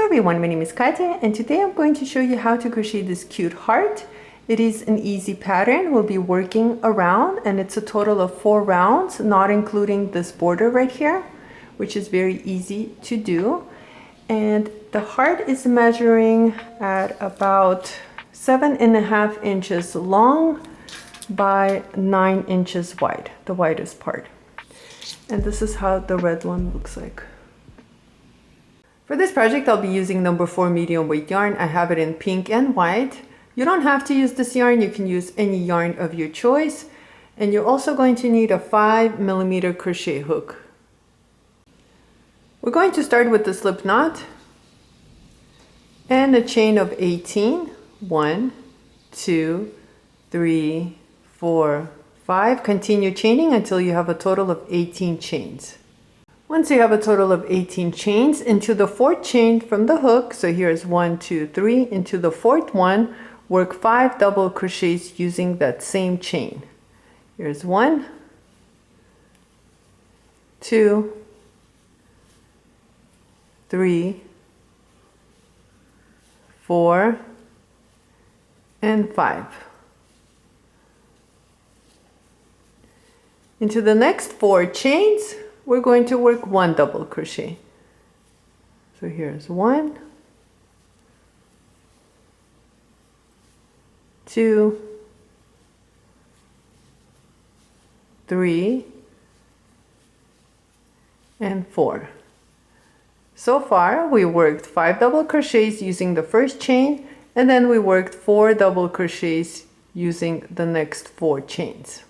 everyone, my name is Katya and today I'm going to show you how to crochet this cute heart. It is an easy pattern. We'll be working around and it's a total of 4 rounds, not including this border right here, which is very easy to do. And the heart is measuring at about 7.5 inches long by 9 inches wide, the widest part. And this is how the red one looks like. For this project, I'll be using number 4 medium weight yarn. I have it in pink and white. You don't have to use this yarn. You can use any yarn of your choice. And you're also going to need a 5mm crochet hook. We're going to start with the slip knot and a chain of 18. 1, 2, 3, 4, 5. Continue chaining until you have a total of 18 chains. Once you have a total of 18 chains, into the 4th chain from the hook, so here's 1, 2, 3, into the 4th one, work 5 double crochets using that same chain. Here's 1, 2, 3, 4, and 5. Into the next 4 chains, we're going to work 1 double crochet. So here's 1, 2, 3, and 4. So far, we worked 5 double crochets using the first chain, and then we worked 4 double crochets using the next 4 chains.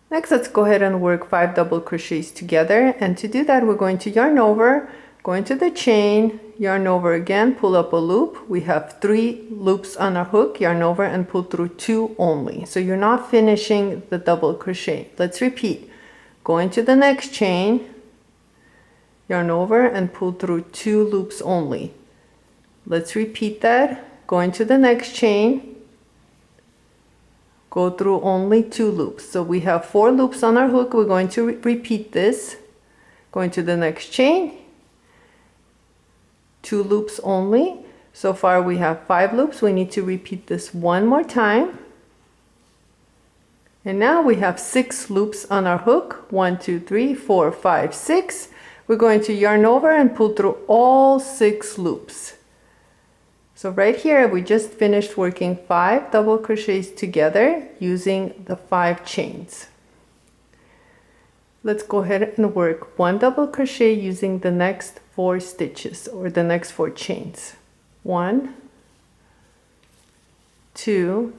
Next, let's go ahead and work 5 double crochets together, and to do that we're going to yarn over, go into the chain, yarn over again, pull up a loop. We have 3 loops on our hook, yarn over and pull through 2 only. So you're not finishing the double crochet. Let's repeat. Go into the next chain, yarn over and pull through 2 loops only. Let's repeat that. Go into the next chain, go through only 2 loops. So we have 4 loops on our hook. We're going to repeat this. Going to the next chain, 2 loops only. So far we have 5 loops. We need to repeat this one more time. And now we have 6 loops on our hook. 1, 2, 3, 4, 5, 6. We're going to yarn over and pull through all 6 loops. So right here, we just finished working 5 double crochets together using the 5 chains. Let's go ahead and work 1 double crochet using the next 4 stitches or the next 4 chains. 1, 2,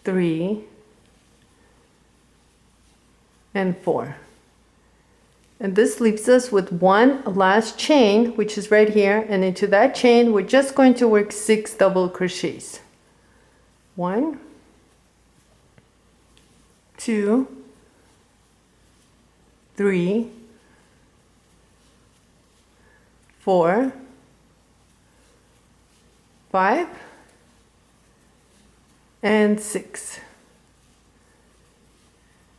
3, and 4. And this leaves us with 1 last chain, which is right here, and into that chain we're just going to work 6 double crochets. 1, 2, 3, 4, 5, and 6.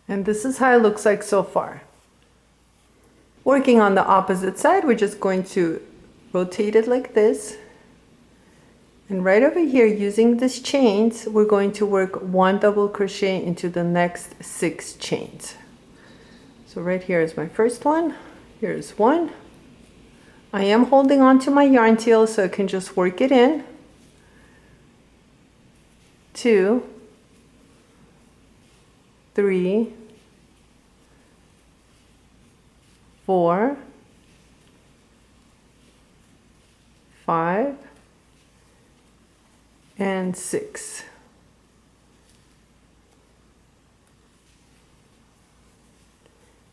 And this is how it looks like so far. Working on the opposite side, we're just going to rotate it like this. And right over here, using these chains, we're going to work 1 double crochet into the next 6 chains. So right here is my first one. Here's 1. I am holding on to my yarn tail so I can just work it in. 2, 3, 4, 5, and 6.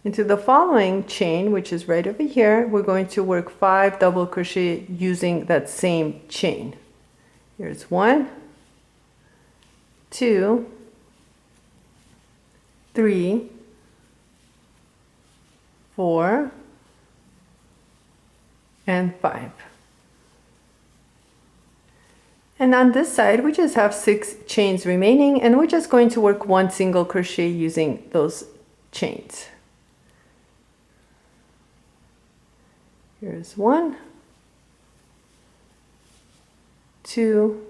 Into the following chain, which is right over here, we're going to work 5 double crochet using that same chain. Here's 1, 2, 3, 4, and 5. And on this side we just have 6 chains remaining, and we're just going to work 1 single crochet using those chains. Here's 1, 2,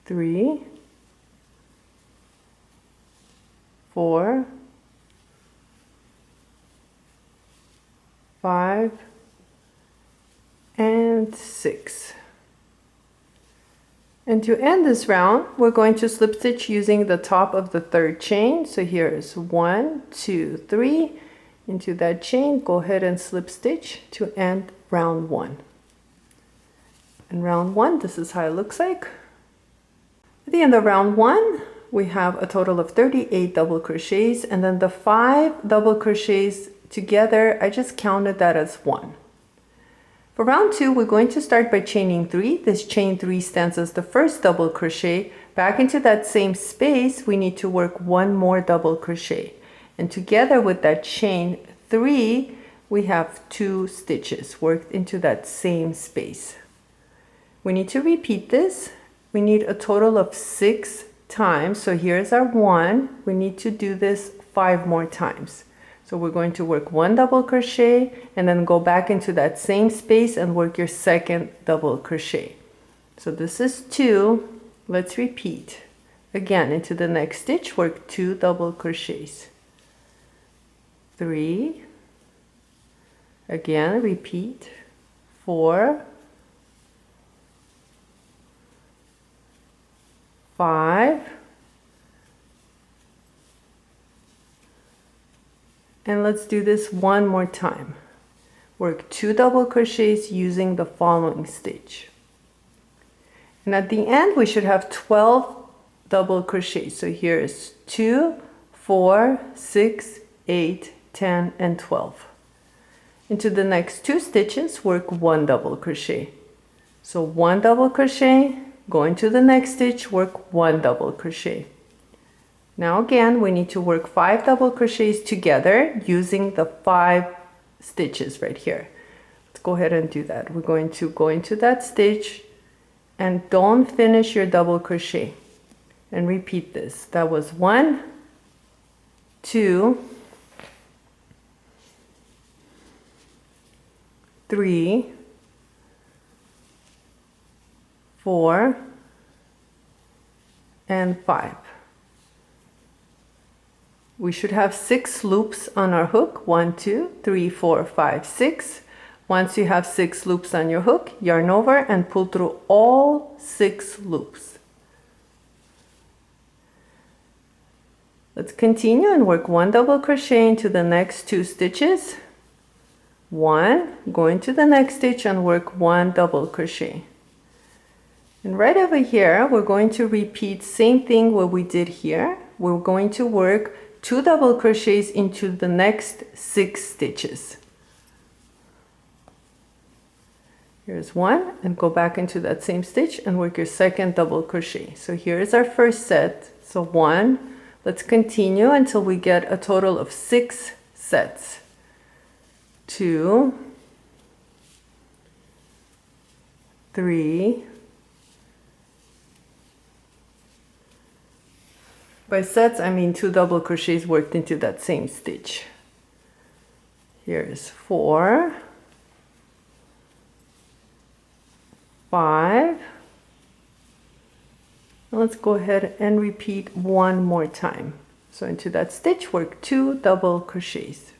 3, 4, 5, and 6. And to end this round, we're going to slip stitch using the top of the 3rd chain. So here's 1, 2, 3. Into that chain, go ahead and slip stitch to end round 1. And round 1, this is how it looks like. At the end of round 1, we have a total of 38 double crochets, and then the 5 double crochets together, I just counted that as 1. For round 2, we're going to start by chaining 3. This chain 3 stands as the first double crochet. Back into that same space, we need to work 1 more double crochet. And together with that chain 3, we have 2 stitches worked into that same space. We need to repeat this. We need a total of 6 times. So here's our 1. We need to do this 5 more times. So we're going to work 1 double crochet and then go back into that same space and work your second double crochet. So this is 2. Let's repeat. Again, into the next stitch, work 2 double crochets. 3. Again, repeat. 4. 5. And let's do this one more time. Work 2 double crochets using the following stitch. And at the end, we should have 12 double crochets. So here's 2, 4, 6, 8, 10, and 12. Into the next 2 stitches, work 1 double crochet. So 1 double crochet, go into the next stitch, work 1 double crochet. Now again, we need to work 5 double crochets together using the 5 stitches right here. Let's go ahead and do that. We're going to go into that stitch and don't finish your double crochet. And repeat this. That was 1, 2, 3, 4, and 5. We should have 6 loops on our hook. 1, 2, 3, 4, 5, 6. Once you have 6 loops on your hook, yarn over and pull through all 6 loops. Let's continue and work 1 double crochet into the next 2 stitches. 1, go into the next stitch and work 1 double crochet. And right over here, we're going to repeat same thing what we did here. We're going to work 2 double crochets into the next 6 stitches. Here's 1, and go back into that same stitch and work your second double crochet. So here's our first set. So 1, let's continue until we get a total of 6 sets. 2, 3, by sets, I mean 2 double crochets worked into that same stitch. Here's 4, 5. Let's go ahead and repeat one more time. So into that stitch, work 2 double crochets.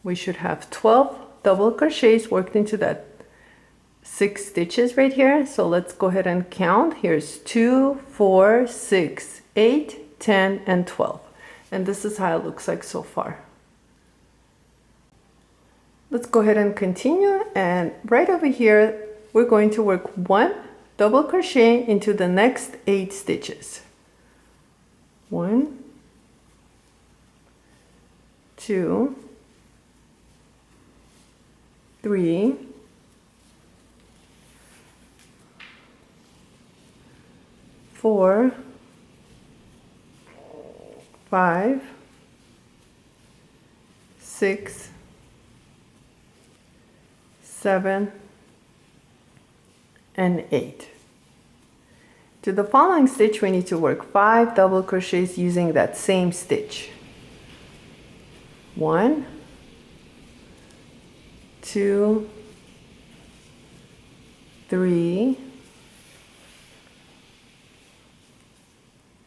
We should have 12 double crochets worked into that 6 stitches right here. So let's go ahead and count. Here's 2, 4, 6, 8, 10, and 12. And this is how it looks like so far. Let's go ahead and continue. And right over here, we're going to work 1 double crochet into the next 8 stitches. 1, 2, 3, 4, 5, 6, 7, and 8. To the following stitch, we need to work 5 double crochets using that same stitch. 1, 2, 3,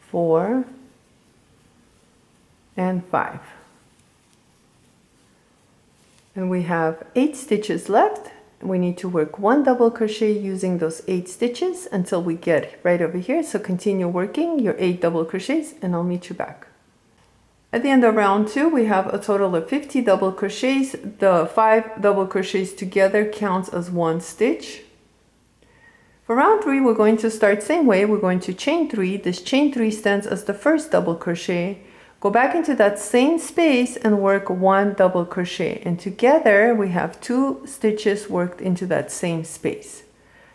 4, and 5. And we have 8 stitches left. We need to work 1 double crochet using those 8 stitches until we get right over here. So continue working your 8 double crochets and I'll meet you back. At the end of round 2, we have a total of 50 double crochets. The 5 double crochets together counts as 1 stitch. For round 3, we're going to start same way. We're going to chain 3. This chain 3 stands as the first double crochet. Go back into that same space and work 1 double crochet. And together we have 2 stitches worked into that same space.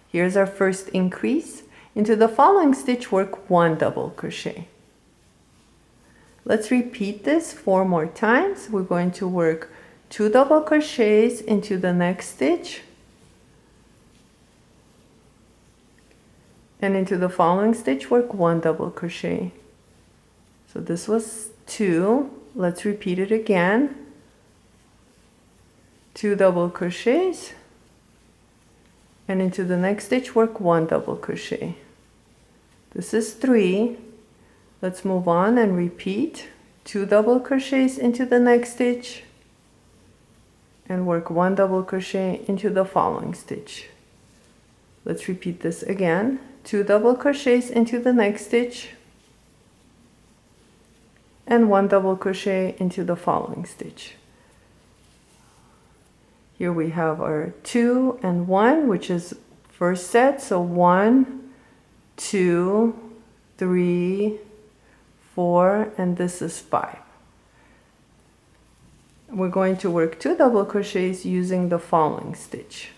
Here's our first increase. Into the following stitch, work 1 double crochet. Let's repeat this 4 more times. We're going to work 2 double crochets into the next stitch. And into the following stitch, work 1 double crochet. So this was 2. Let's repeat it again. 2 double crochets. And into the next stitch, work 1 double crochet. This is 3. Let's move on and repeat. 2 double crochets into the next stitch. And work 1 double crochet into the following stitch. Let's repeat this again. 2 double crochets into the next stitch. And 1 double crochet into the following stitch. Here we have our 2 and 1, which is first set. So 1, 2, 3, 4, and this is 5. We're going to work 2 double crochets using the following stitch.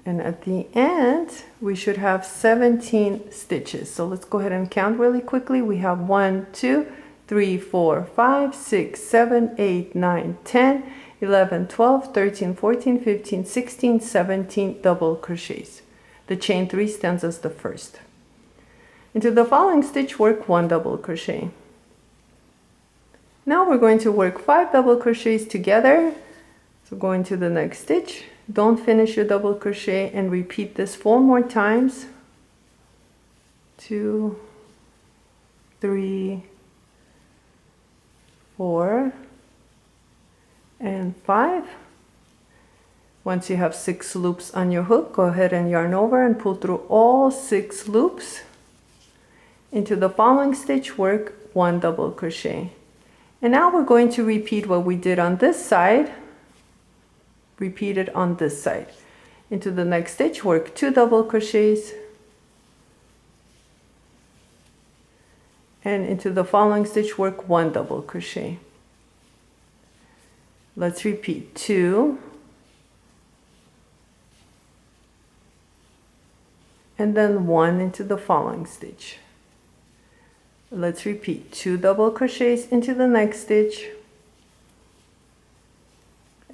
And at the end, we should have 17 stitches. So let's go ahead and count really quickly. We have 1, 2, 3, 4, 5, 6, 7, 8, 9, 10, 11, 12, 13, 14, 15, 16, 17 double crochets. The chain 3 stands as the first. Into the following stitch, work 1 double crochet. Now we're going to work 5 double crochets together. So go into the next stitch. Don't finish your double crochet and repeat this 4 more times. 2, 3, 4, and 5. Once you have 6 loops on your hook, go ahead and yarn over and pull through all 6 loops. Into the following stitch, work 1 double crochet. And now we're going to repeat what we did on this side. Repeat it on this side. Into the next stitch, work 2 double crochets. And into the following stitch, work 1 double crochet. Let's repeat 2. And then 1 into the following stitch. Let's repeat 2 double crochets into the next stitch.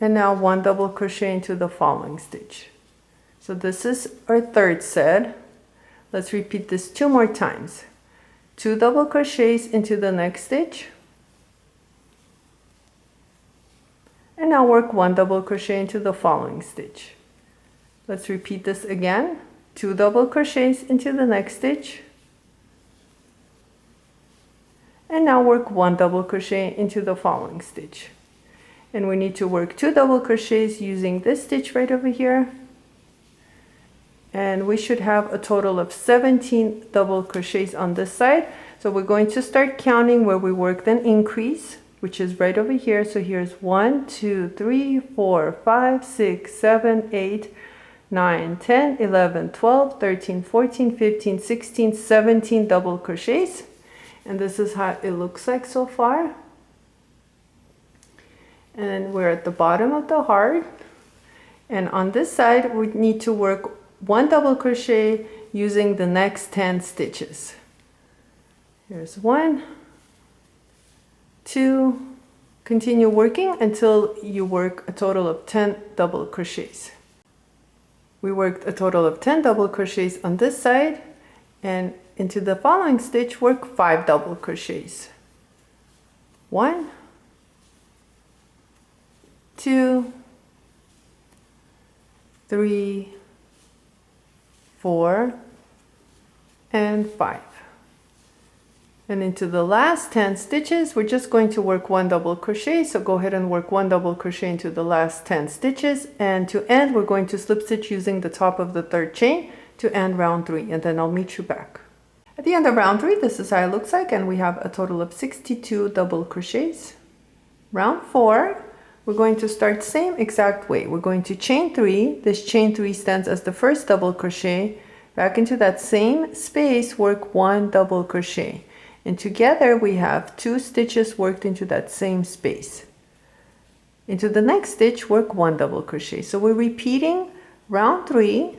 And now 1 double crochet into the following stitch. So this is our third set. Let's repeat this 2 more times. 2 double crochets into the next stitch. And now work 1 double crochet into the following stitch. Let's repeat this again. 2 double crochets into the next stitch. And now work 1 double crochet into the following stitch. And we need to work 2 double crochets using this stitch right over here. And we should have a total of 17 double crochets on this side. So we're going to start counting where we worked an increase, which is right over here. So here's 1, 2, 3, 4, 5, 6, 7, 8, 9, 10, 11, 12, 13, 14, 15, 16, 17 double crochets. And this is how it looks like so far. And we're at the bottom of the heart. And on this side, we need to work 1 double crochet using the next 10 stitches. Here's 1, 2, continue working until you work a total of 10 double crochets. We worked a total of 10 double crochets on this side, And into the following stitch, work 5 double crochets. 1, 2, 3, 4, and 5. And into the last 10 stitches, we're just going to work 1 double crochet. So go ahead and work 1 double crochet into the last 10 stitches. And to end, we're going to slip stitch using the top of the 3rd chain to end round 3. And then I'll meet you back. At the end of round 3, this is how it looks like. And we have a total of 62 double crochets. Round 4, we're going to start same exact way. We're going to chain 3. This chain 3 stands as the first double crochet. Back into that same space, work 1 double crochet. And together we have 2 stitches worked into that same space. Into the next stitch, work 1 double crochet. So we're repeating round 3,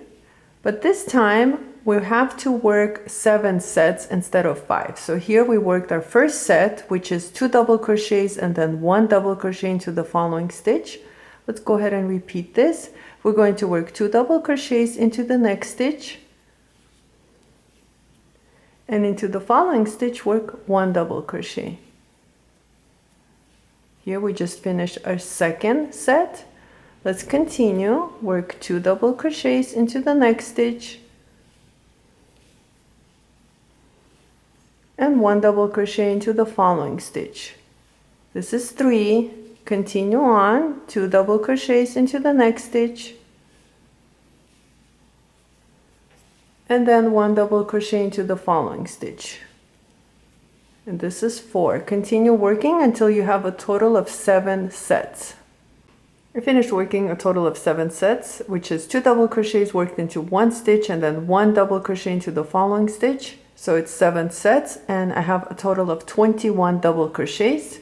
but this time we have to work 7 sets instead of 5. So here we worked our first set, which is 2 double crochets and then 1 double crochet into the following stitch. Let's go ahead and repeat this. We're going to work 2 double crochets into the next stitch. And into the following stitch, work 1 double crochet. Here we just finished our second set. Let's continue. Work 2 double crochets into the next stitch. And 1 double crochet into the following stitch. This is 3. Continue on. 2 double crochets into the next stitch. And then 1 double crochet into the following stitch. And this is 4. Continue working until you have a total of 7 sets. I finished working a total of 7 sets, which is 2 double crochets worked into 1 stitch and then 1 double crochet into the following stitch. So it's 7 sets, and I have a total of 21 double crochets.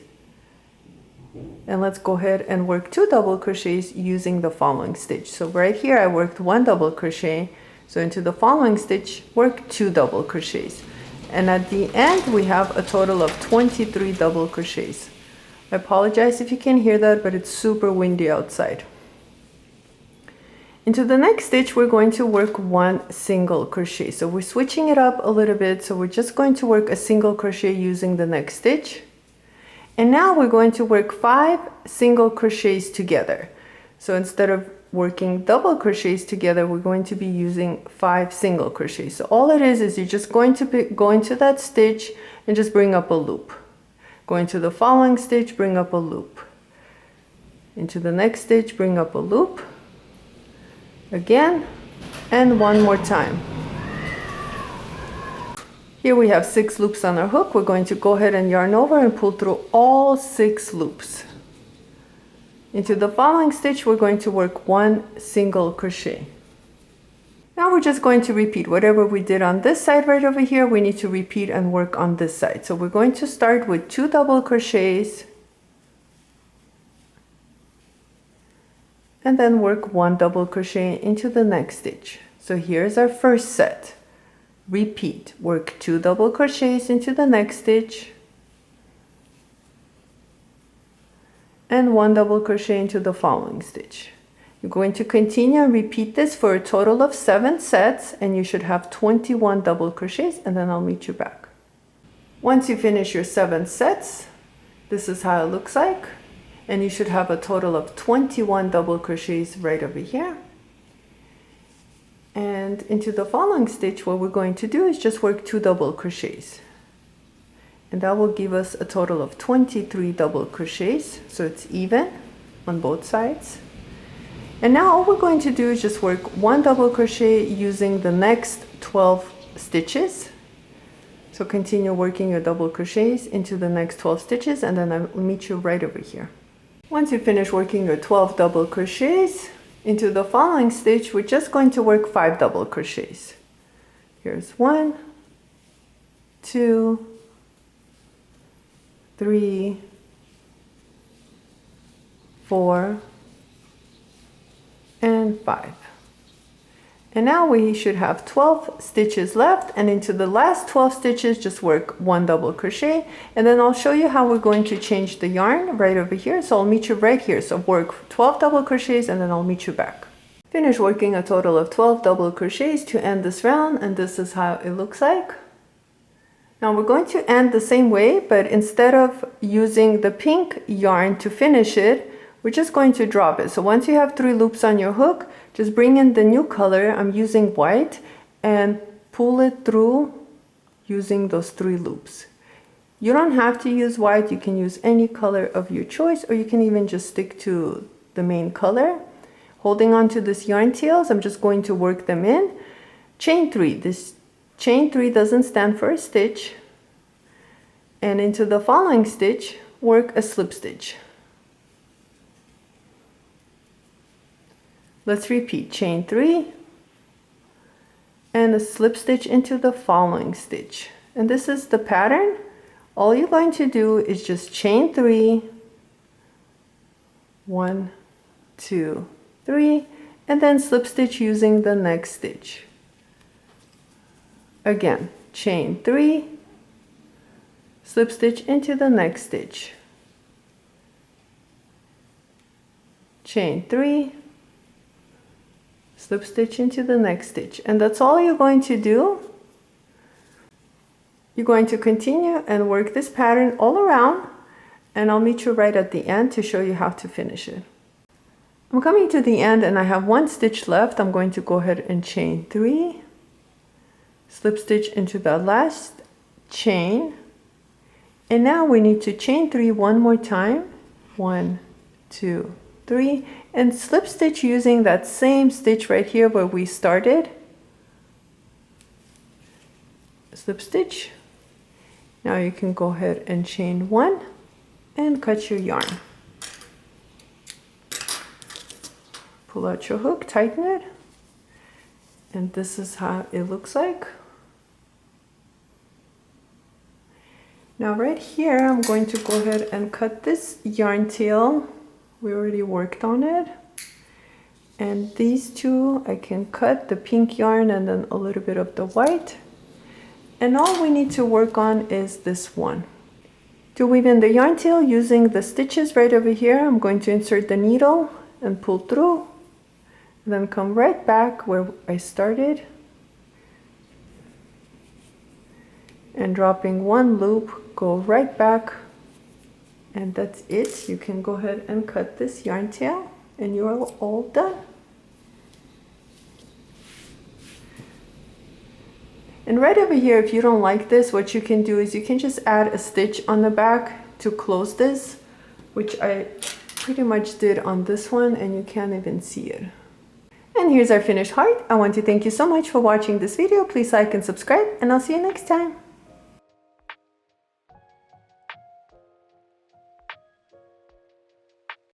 And let's go ahead and work 2 double crochets using the following stitch. So right here I worked 1 double crochet. So into the following stitch, work 2 double crochets. And at the end, we have a total of 23 double crochets. I apologize if you can hear that, but it's super windy outside. Into the next stitch, we're going to work 1 single crochet. So we're switching it up a little bit. So we're just going to work a single crochet using the next stitch. And now we're going to work 5 single crochets together. So instead of working double crochets together, we're going to be using 5 single crochets. So all it is you're just going to go into that stitch and just bring up a loop. Go into the following stitch, bring up a loop. Into the next stitch, bring up a loop. Again, and one more time. Here we have 6 loops on our hook. We're going to go ahead and yarn over and pull through all 6 loops. Into the following stitch, we're going to work 1 single crochet. Now we're just going to repeat whatever we did on this side right over here. We need to repeat and work on this side. So we're going to start with 2 double crochets and then work 1 double crochet into the next stitch. So here's our first set. Repeat, work 2 double crochets into the next stitch and 1 double crochet into the following stitch. You're going to continue and repeat this for a total of 7 sets, and you should have 21 double crochets, and then I'll meet you back. Once you finish your 7 sets, this is how it looks like, and you should have a total of 21 double crochets right over here. And into the following stitch, what we're going to do is just work 2 double crochets. And that will give us a total of 23 double crochets, so it's even on both sides. And now all we're going to do is just work 1 double crochet using the next 12 stitches. So continue working your double crochets into the next 12 stitches, and then I'll meet you right over here. Once you finish working your 12 double crochets, into the following stitch, we're just going to work 5 double crochets. Here's 1, 2, 3, 4, and 5. And now we should have 12 stitches left, and into the last 12 stitches just work 1 double crochet, and then I'll show you how we're going to change the yarn right over here. So I'll meet you right here. So work 12 double crochets and then I'll meet you back. Finish working a total of 12 double crochets to end this round, and this is how it looks like. Now we're going to end the same way, but instead of using the pink yarn to finish it, we're just going to drop it. So once you have 3 loops on your hook, just bring in the new color. I'm using white, and pull it through using those 3 loops. You don't have to use white, you can use any color of your choice, or you can even just stick to the main color. Holding on to this yarn tails, I'm just going to work them in. Chain 3. This chain 3 doesn't stand for a stitch. And into the following stitch, work a slip stitch. Let's repeat. Chain 3 and a slip stitch into the following stitch. And this is the pattern. All you're going to do is just chain 3, 1, 2, 3, and then slip stitch using the next stitch. Again, chain 3, slip stitch into the next stitch, chain 3, slip stitch into the next stitch, and that's all you're going to do. You're going to continue and work this pattern all around, and I'll meet you right at the end to show you how to finish it. I'm coming to the end and I have 1 stitch left. I'm going to go ahead and chain 3, slip stitch into the last chain, and now we need to chain 3 one more time. 1, 2, 3, and slip stitch using that same stitch right here where we started. Slip stitch. Now you can go ahead and chain 1 and cut your yarn. Pull out your hook, tighten it, and this is how it looks like. Now right here, I'm going to go ahead and cut this yarn tail. We already worked on it. And these 2, I can cut the pink yarn and then a little bit of the white. And all we need to work on is this one. To weave in the yarn tail using the stitches right over here, I'm going to insert the needle and pull through. Then come right back where I started and dropping 1 loop, go right back, and that's it. You can go ahead and cut this yarn tail and you're all done. And right over here, if you don't like this, what you can do is you can just add a stitch on the back to close this, which I pretty much did on this one, and you can't even see it. And here's our finished heart. I want to thank you so much for watching this video. Please like and subscribe, and I'll see you next time.